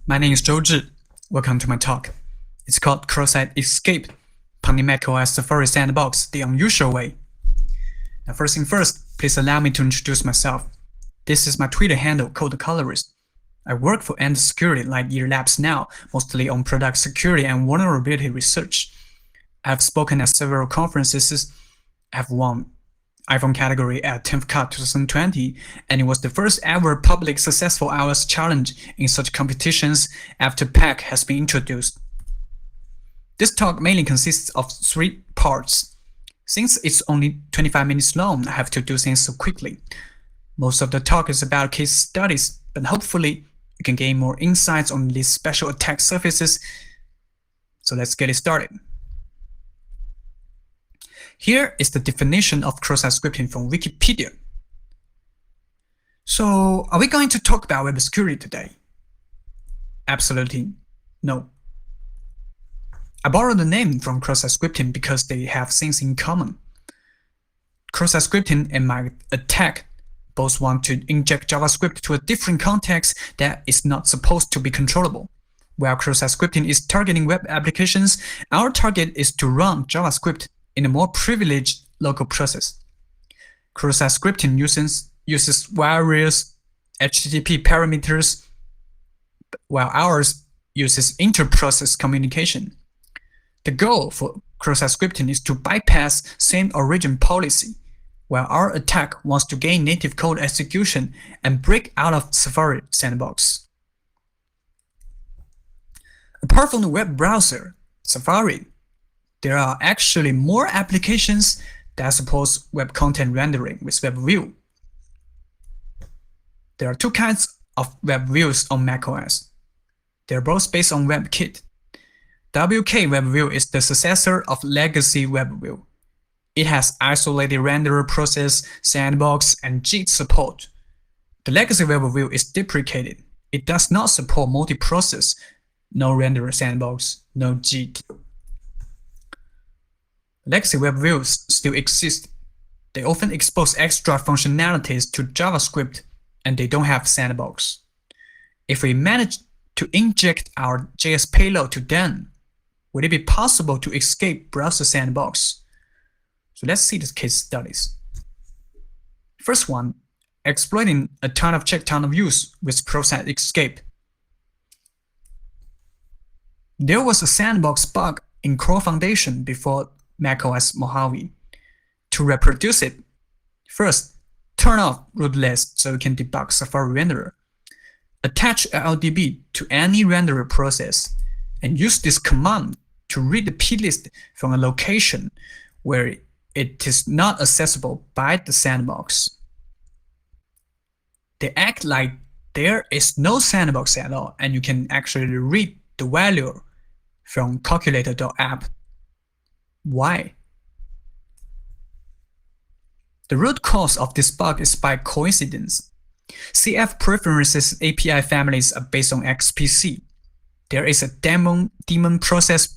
My name is Zhou Zhi. Welcome to my talk. It's called Cross-Site Escape, Pwning macOS Safari Sandbox the unusual way. Now, first thing first, please allow me to introduce myself. This is my Twitter handle, Code Colorist. I work for End Security like Year Labs now, mostly on product security and vulnerability research. I have spoken at several conferences. I have won iPhone category at 10th Cut 2020, and it was the first ever public successful iOS challenge in such competitions after PAC has been introduced. This talk mainly consists of 3 parts. Since it's only 25 minutes long, I have to do things so quickly. Most of the talk is about case studies, but hopefully you can gain more insights on these special attack surfaces. So let's get it started. Here is the definition of cross-site scripting from Wikipedia. So, are we going to talk about web security today? Absolutely no. I borrowed the name from cross-site scripting because they have things in common. Cross-site scripting and my attack both want to inject JavaScript to a different context that is not supposed to be controllable. While cross-site scripting is targeting web applications, our target is to run JavaScript in a more privileged local process. Cross-site scripting uses various HTTP parameters, while ours uses inter-process communication. The goal for cross-site scripting is to bypass same origin policy, while our attack wants to gain native code execution and break out of Safari Sandbox. Apart from the web browser, Safari, there are actually more applications that support web content rendering with WebView. There are 2 kinds of web views on macOS. They're both based on WebKit. WK WebView is the successor of legacy WebView. It has isolated renderer process, Sandbox, and JIT support. The legacy WebView is deprecated. It does not support multi-process, no renderer Sandbox, no JIT. Legacy web views still exist. They often expose extra functionalities to JavaScript, and they don't have Sandbox. If we manage to inject our JS payload to them, would it be possible to escape browser Sandbox? So let's see the case studies. First one, exploiting a ton of check-ton of use with cross-site escape. There was a Sandbox bug in Core Foundation before macOS Mojave. To reproduce it, first, turn off rootless so you can debug Safari renderer. Attach LDB to any renderer process and use this command to read the plist from a location where it is not accessible by the Sandbox. They act like there is no Sandbox at all, and you can actually read the value from calculator.app. Why? The root cause of this bug is by coincidence. CF preferences API families are based on XPC. There is a daemon process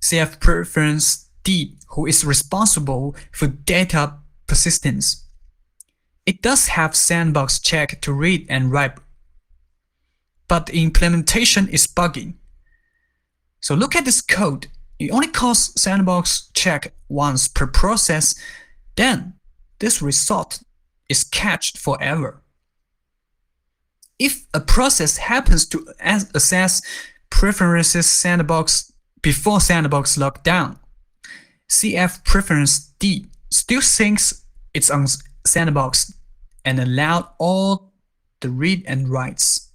CF preference D who is responsible for data persistence. It does have Sandbox check to read and write, but the implementation is buggy. So look at this code. It only calls Sandbox check once per process, then this result is cached forever. If a process happens to access preferences Sandbox before Sandbox lockdown, CF preference D still thinks it's on Sandbox and allowed all the read and writes.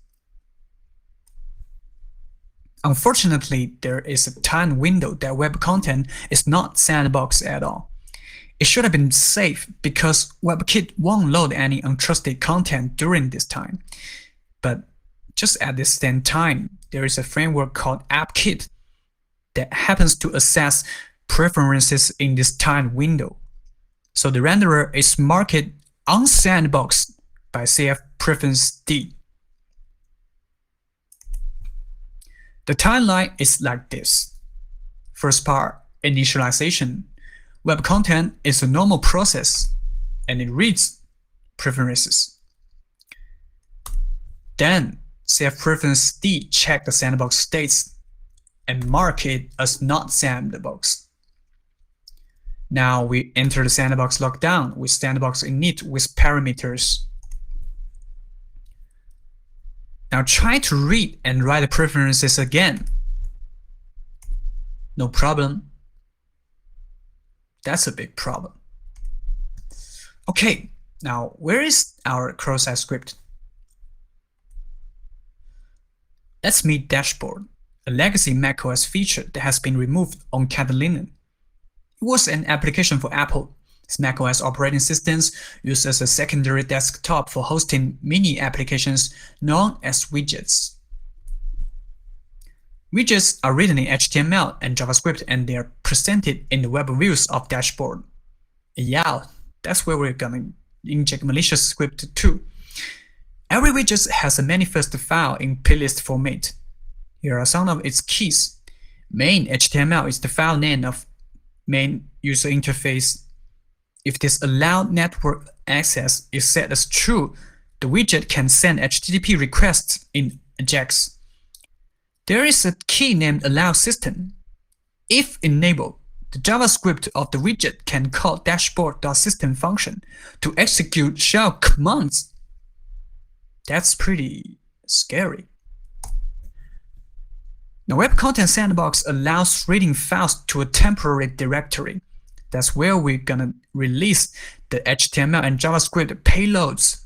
Unfortunately, there is a time window that web content is not Sandbox at all. It should have been safe because WebKit won't load any untrusted content during this time. But just at the same time, there is a framework called AppKit that happens to access preferences in this time window. So the renderer is marked on Sandbox by CF preference D. The timeline is like this. First part, initialization. Web content is a normal process, and it reads preferences. Then Save preference D, check the sandbox states and mark it as not sandbox. Now we enter the sandbox lockdown with sandbox init with parameters. Now try to read and write the preferences again. No problem. That's a big problem. Okay, now where is our cross-site script? Let's meet dashboard, a legacy macOS feature that has been removed on Catalina. It was an application for Apple. macOS operating systems used as a secondary desktop for hosting mini applications known as widgets. Widgets are written in HTML and JavaScript, and they are presented in the web views of dashboard. Yeah, that's where we're gonna inject malicious script too. Every widget has a manifest file in playlist format. Here are some of its keys. Main HTML is the file name of main user interface. If this allowed network access is set as true, the widget can send HTTP requests in AJAX. There is a key named allow system. If enabled, the JavaScript of the widget can call dashboard.system function to execute shell commands. That's pretty scary. The Web Content Sandbox allows reading files to a temporary directory. That's where we're gonna release the HTML and JavaScript payloads.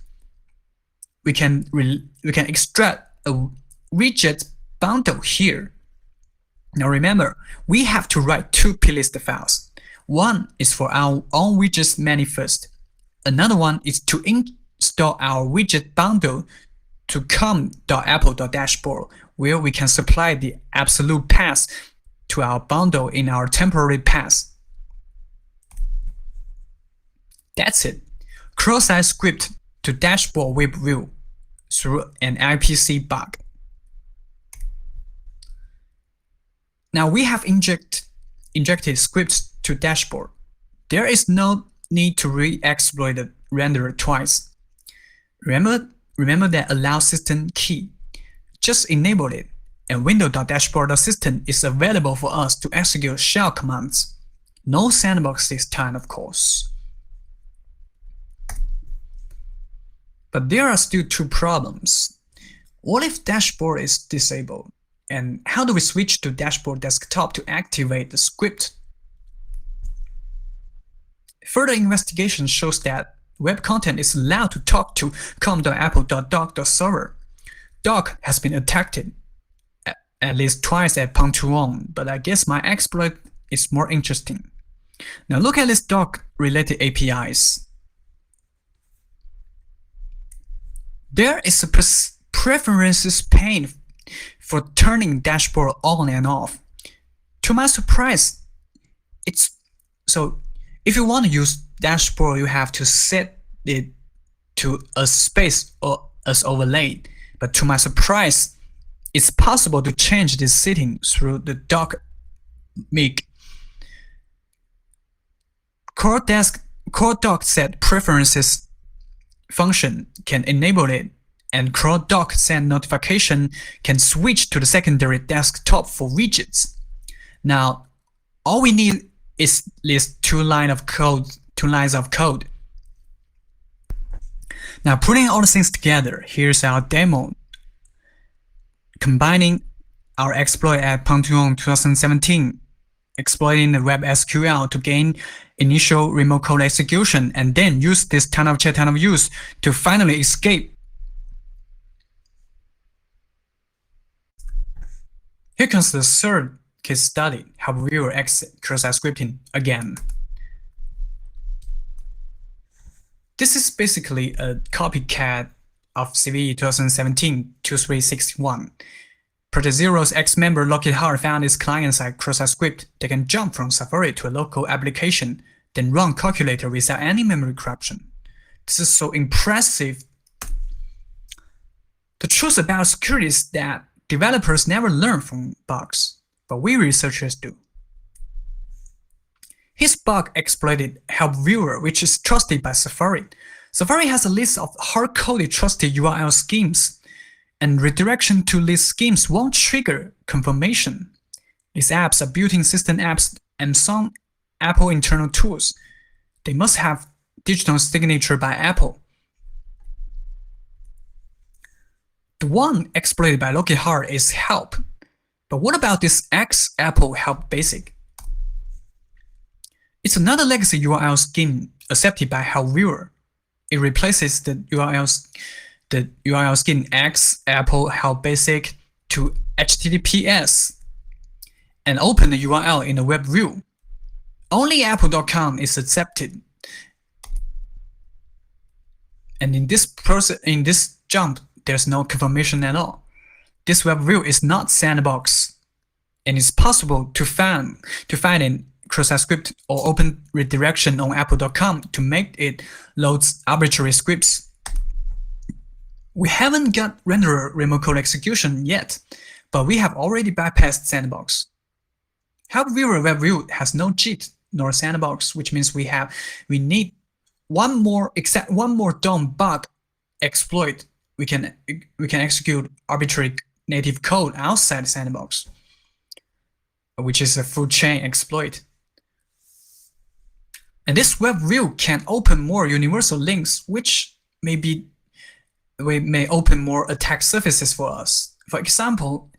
We can extract a widget bundle here. Now remember, we have to write two plist files. One is for our own widgets manifest. Another one is to install our widget bundle to com.apple.dashboard, where we can supply the absolute path to our bundle in our temporary path. That's it. Cross-site script to dashboard web view through an IPC bug. Now we have injected scripts to dashboard. There is no need to re-exploit the renderer twice. Remember that allow system key. Just enable it, and window.dashboard.system is available for us to execute shell commands. No sandbox this time, of course. But there are still two problems. What if dashboard is disabled? And how do we switch to dashboard desktop to activate the script? Further investigation shows that web content is allowed to talk to com.apple.doc.server. Doc has been attacked at least twice at Pwning, but I guess my exploit is more interesting. Now look at this doc-related APIs. There is a preferences pane for turning dashboard on and off. To my surprise, if you want to use dashboard, you have to set it to a space or as overlaid. But to my surprise, it's possible to change this setting through the doc mig. Core doc set preferences function can enable it, and core doc send notification can switch to the secondary desktop for widgets. Now, all we need is list two lines of code. Now, putting all the things together, here's our demo. Combining our exploit at Pwning 2017, exploiting the web SQL to gain initial remote code execution, and then use this ton of use to finally escape. Here comes the third case study, how we will exit cross-site scripting again. This is basically a copycat of CVE 2017-2361. Protezero's ex-member Lockheed Hart found this client-side cross-site script that can jump from Safari to a local application, then run calculator without any memory corruption. This is so impressive. The truth about security is that developers never learn from bugs, but we researchers do. His bug exploited Help Viewer, which is trusted by Safari. Safari has a list of hard-coded trusted URL schemes. And redirection to these schemes won't trigger confirmation. These apps are built-in system apps and some Apple internal tools. They must have digital signature by Apple. The one exploited by Lockheed Hard is help. But what about this X Apple help basic? It's another legacy URL scheme accepted by help viewer. It replaces the URL scheme X Apple help basic to HTTPS and open the URL in the web view. Only apple.com is accepted. And in this jump, there's no confirmation at all. This web view is not Sandbox, and it's possible to find an cross-site script or open redirection on apple.com to make it load arbitrary scripts. We haven't got renderer remote code execution yet, but we have already bypassed Sandbox. Help viewer web view has no JIT nor Sandbox, which means we need one more DOM bug exploit. We can execute arbitrary native code outside Sandbox, which is a full chain exploit. And this web view can open more universal links, which may open more attack surfaces for us. For example,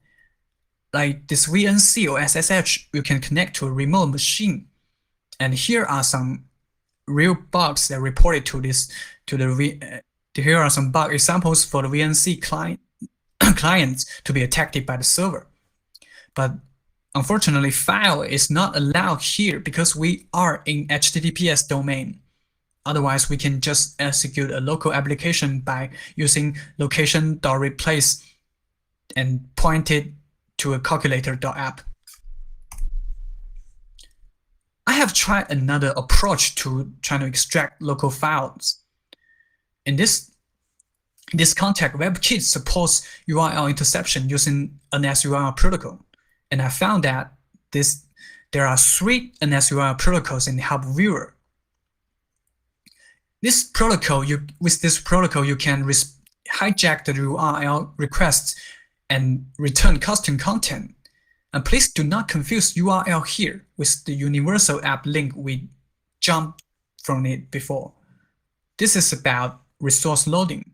like this VNC or SSH, you can connect to a remote machine. And here are some real bugs that reported here are some bug examples for the VNC clients to be attacked by the server. But unfortunately, file is not allowed here because we are in HTTPS domain. Otherwise, we can just execute a local application by using location.replace and point it to a calculator.app. I have tried another approach to trying to extract local files. In this context, WebKit supports URL interception using an NSURL protocol, and I found that there are 3 NSURL protocols in Help Viewer. With this protocol, you can hijack the URL requests and return custom content. And please do not confuse URL here with the universal app link we jumped from it before. This is about resource loading.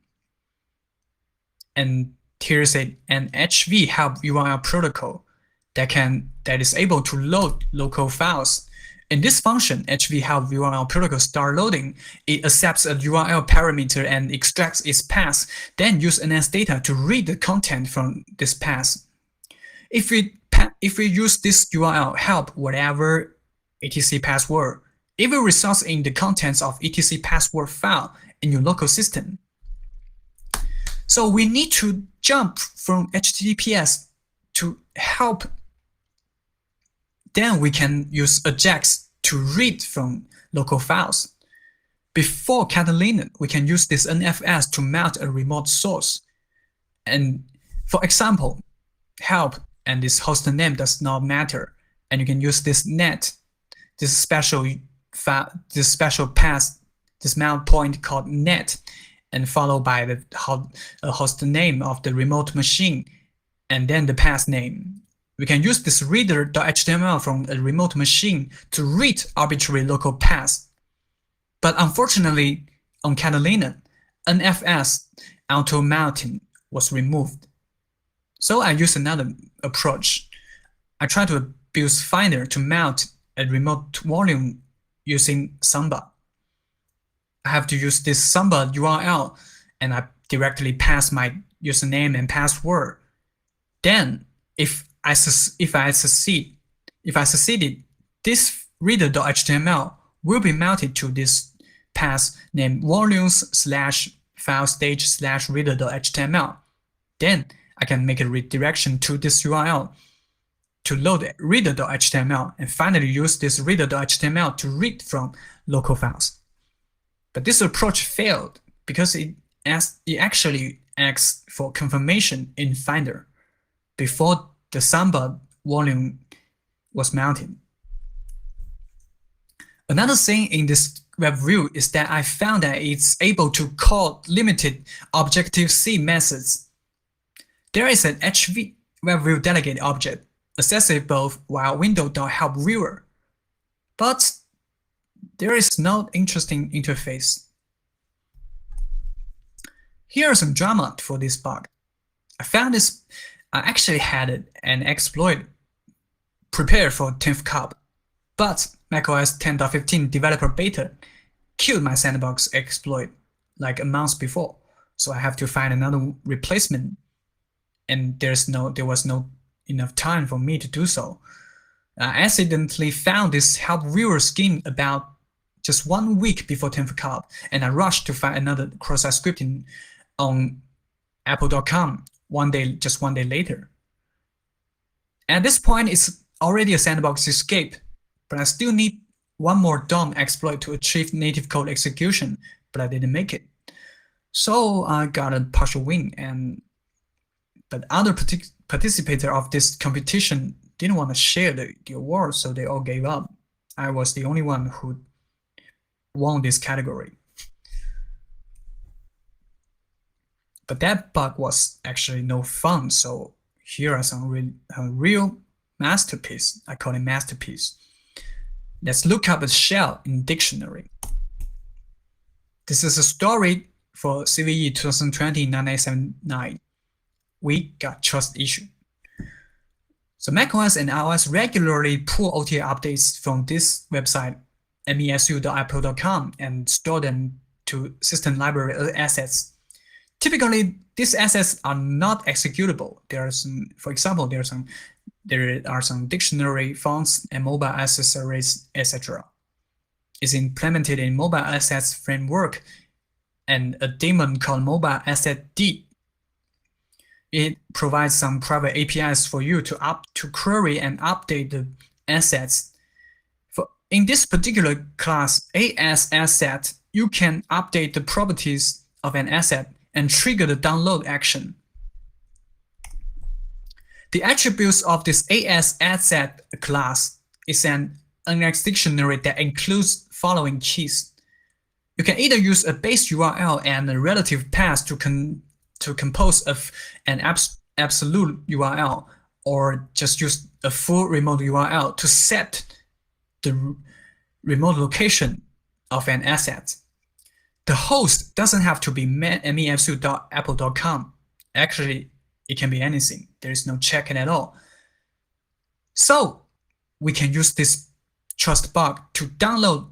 And here's an HV help URL protocol that is able to load local files. In this function, HV help URL protocol start loading. It accepts a URL parameter and extracts its path, then use NS data to read the content from this path. If we use this URL help whatever etc password, it will result in the contents of etc password file in your local system. So we need to jump from HTTPS to help. Then we can use AJAX to read from local files. Before Catalina, we can use this NFS to mount a remote source. And for example, help and this host name does not matter. And you can use this net, this special path, this mount point called net, and followed by the host name of the remote machine, and then the path name. We can use this reader.html from a remote machine to read arbitrary local paths. But unfortunately, on Catalina, NFS auto-mounting was removed. So I use another approach. I try to abuse Finder to mount a remote volume using Samba. I have to use this Samba URL, and I directly pass my username and password. Then, if I succeeded, this reader.html will be mounted to this path named volumes/filestage/reader.html. Then I can make a redirection to this URL to load reader.html and finally use this reader.html to read from local files. But this approach failed because it actually asks for confirmation in Finder before the Samba volume was mounted. Another thing in this web view is that I found that it's able to call limited Objective-C methods. There is an HV WebView delegate object accessible via window.helpViewer, but there is no interesting interface. Here are some drama for this bug. I actually had an exploit prepared for 10th Cup, but macOS 10.15 developer beta killed my Sandbox exploit like a month before, so I have to find another replacement, and there was no enough time for me to do so. I accidentally found this help viewer scheme about just 1 week before 10th Cup, and I rushed to find another cross-site scripting on apple.com just one day later. At this point, it's already a Sandbox escape, but I still need one more DOM exploit to achieve native code execution, but I didn't make it. So I got a partial win, but other participants of this competition didn't want to share the award, so they all gave up. I was the only one who won this category. But that bug was actually no fun, so here are some real masterpiece. I call it masterpiece. Let's look up a shell in dictionary. This is a story for CVE 2020-9879. We got trust issue. So macOS and iOS regularly pull OTA updates from this website, mesu.apple.com, and store them to system library assets. Typically, these assets are not executable. For example, there are some dictionary fonts and mobile accessories, etc. It's implemented in mobile assets framework and a daemon called mobile asset D. It provides some private APIs for you to query and update the assets. In this particular class, AS asset, you can update the properties of an asset and trigger the download action. The attributes of this AS asset class is an index dictionary that includes following keys. You can either use a base URL and a relative path to compose of an absolute URL, or just use a full remote URL to set the remote location of an asset. The host doesn't have to be mesu.apple.com. Actually, it can be anything. There is no check-in at all. So we can use this trust bug to download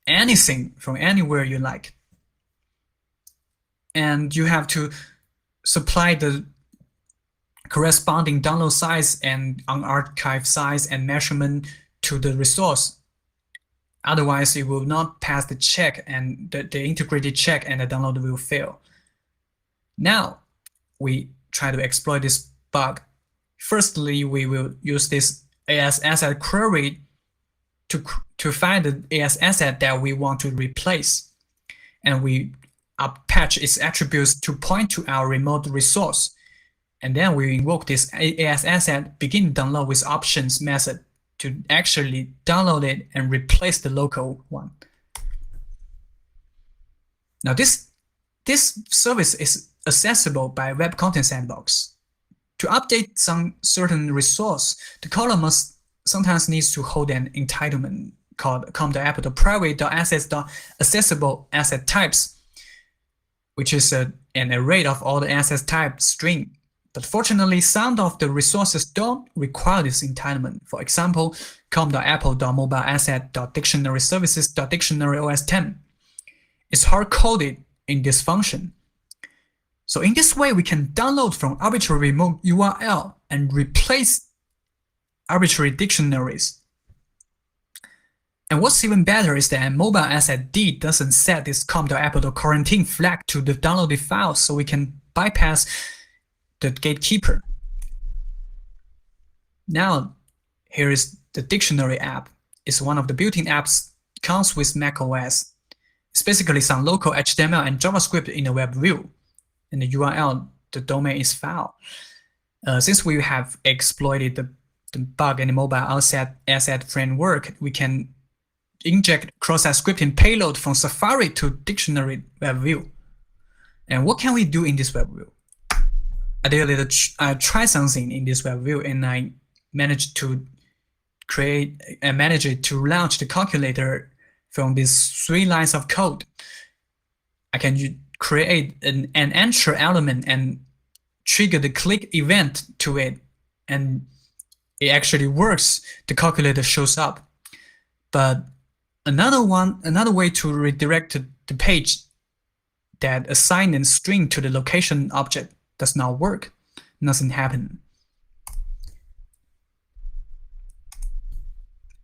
anything from anywhere you like. And you have to supply the corresponding download size and unarchived size and measurement to the resource. Otherwise, it will not pass the check, and the integrated check, and the download will fail. Now, we try to exploit this bug. Firstly, we will use this AS asset query to find the AS asset that we want to replace, and we patch its attributes to point to our remote resource. And then we invoke this AS asset begin download with options method to actually download it and replace the local one. Now this service is accessible by Web Content Sandbox. To update some certain resource, the caller sometimes needs to hold an entitlement called com.apple.private.assets.accessible asset types, which is an array of all the asset type string. But fortunately, some of the resources don't require this entitlement. For example, com.apple.mobileasset.dictionaryservices.dictionaryOS10 is hard-coded in this function. So in this way, we can download from arbitrary remote URL and replace arbitrary dictionaries. And what's even better is that mobile asset D doesn't set this com.apple.quarantine flag to the downloaded file, so we can bypass the gatekeeper. Now, here is the dictionary app. It's one of the built-in apps, comes with macOS. It's basically some local HTML and JavaScript in a web view. And the URL, the domain is file. Since we have exploited the bug in the mobile asset framework, we can inject cross-site scripting payload from Safari to dictionary web view. And what can we do in this web view? I tried something in this web view, and I managed to manage it to launch the calculator from these 3 lines of code. I can create an enter element and trigger the click event to it, and it actually works. The calculator shows up. But another way to redirect the page that assign a string to the location object does not work. Nothing happened.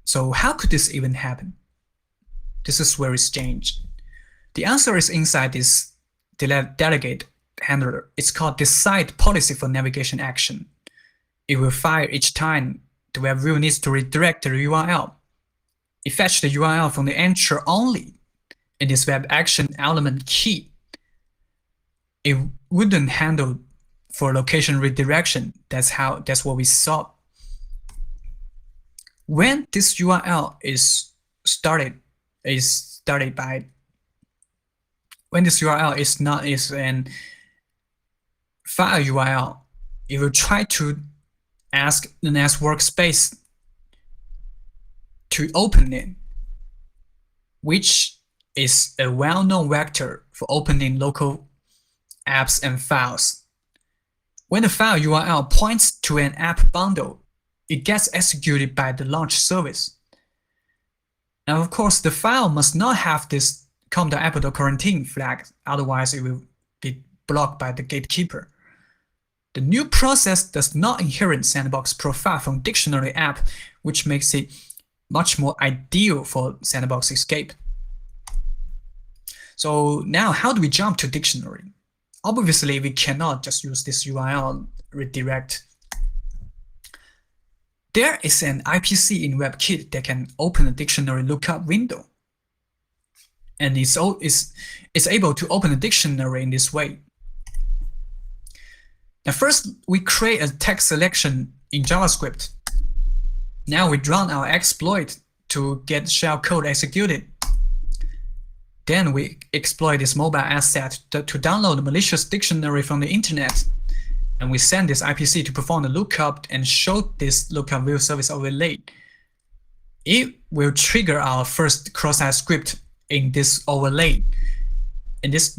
So how could this even happen? This is very strange. The answer is inside this delegate handler. It's called decide policy for navigation action. It will fire each time the web view needs to redirect the URL. It fetches the URL from the enter only in this web action element key. It wouldn't handle for location redirection. That's what we saw. When this URL is when this URL is an file URL, it will try to ask the next workspace to open it, which is a well-known vector for opening local apps and files. When the file URL points to an app bundle, it gets executed by the launch service. Now, of course, the file must not have this com.apple.quarantine flag, otherwise it will be blocked by the gatekeeper. The new process does not inherit Sandbox profile from dictionary app, which makes it much more ideal for Sandbox escape. So now, how do we jump to dictionary? Obviously, we cannot just use this URL redirect. There is an IPC in WebKit that can open a dictionary lookup window, and it's able to open a dictionary in this way. Now, first, we create a text selection in JavaScript. Now we run our exploit to get shellcode executed. Then we exploit this mobile asset to download a malicious dictionary from the internet. And we send this IPC to perform the lookup and show this lookup view service overlay. It will trigger our first cross-site script in this overlay. In this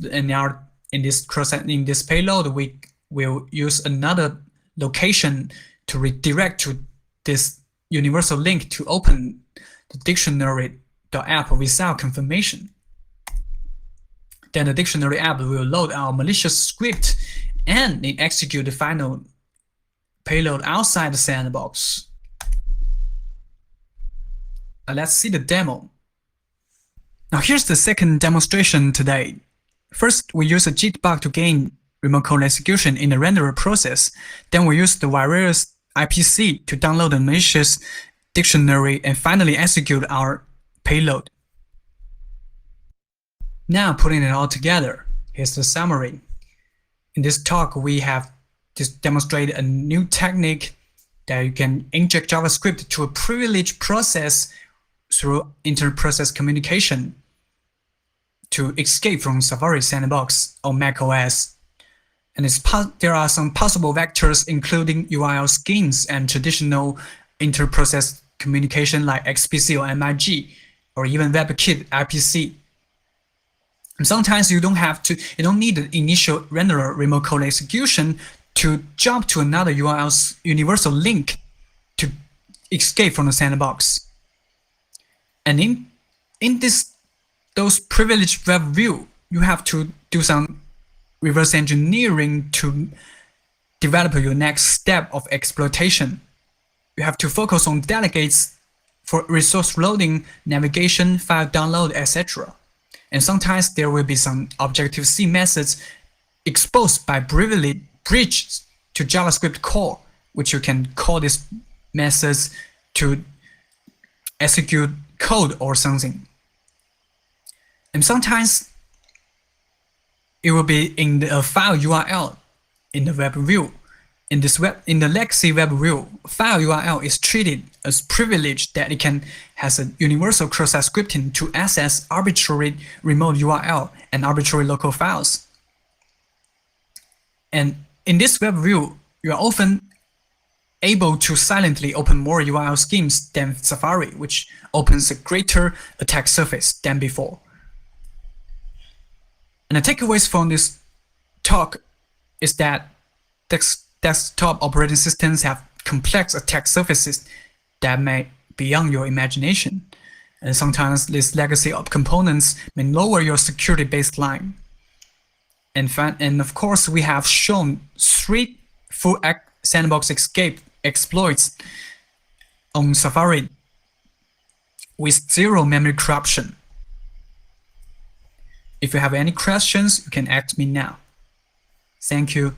payload, we will use another location to redirect to this universal link to open the dictionary.app without confirmation. Then the dictionary app will load our malicious script and it execute the final payload outside the sandbox. Now let's see the demo. Now here's the second demonstration today. First, we use a jitbug to gain remote code execution in the renderer process. Then we use the virus IPC to download the malicious dictionary and finally execute our payload. Now putting it all together, here's the summary. In this talk, we have just demonstrated a new technique that you can inject JavaScript to a privileged process through inter-process communication to escape from Safari Sandbox or macOS. And there are some possible vectors including URL schemes and traditional inter-process communication like XPC or MIG, or even WebKit IPC. And sometimes you don't need the initial renderer remote code execution to jump to another URL's universal link to escape from the sandbox. And in those privileged web view, you have to do some reverse engineering to develop your next step of exploitation. You have to focus on delegates for resource loading, navigation, file download, etc. And sometimes there will be some Objective-C methods exposed by privileged bridges to JavaScript core, which you can call these methods to execute code or something. And sometimes it will be in the file URL in the web view. In the legacy web view, file URL is treated as privileged that it has a universal cross-site scripting to access arbitrary remote URL and arbitrary local files. And In this web view, you are often able to silently open more URL schemes than Safari, which opens a greater attack surface than before. And the takeaways from this talk is that desktop operating systems have complex attack surfaces that may be beyond your imagination. And sometimes these legacy components may lower your security baseline. And of course, we have shown 3 full Sandbox escape exploits on Safari with 0 memory corruption. If you have any questions, you can ask me now. Thank you.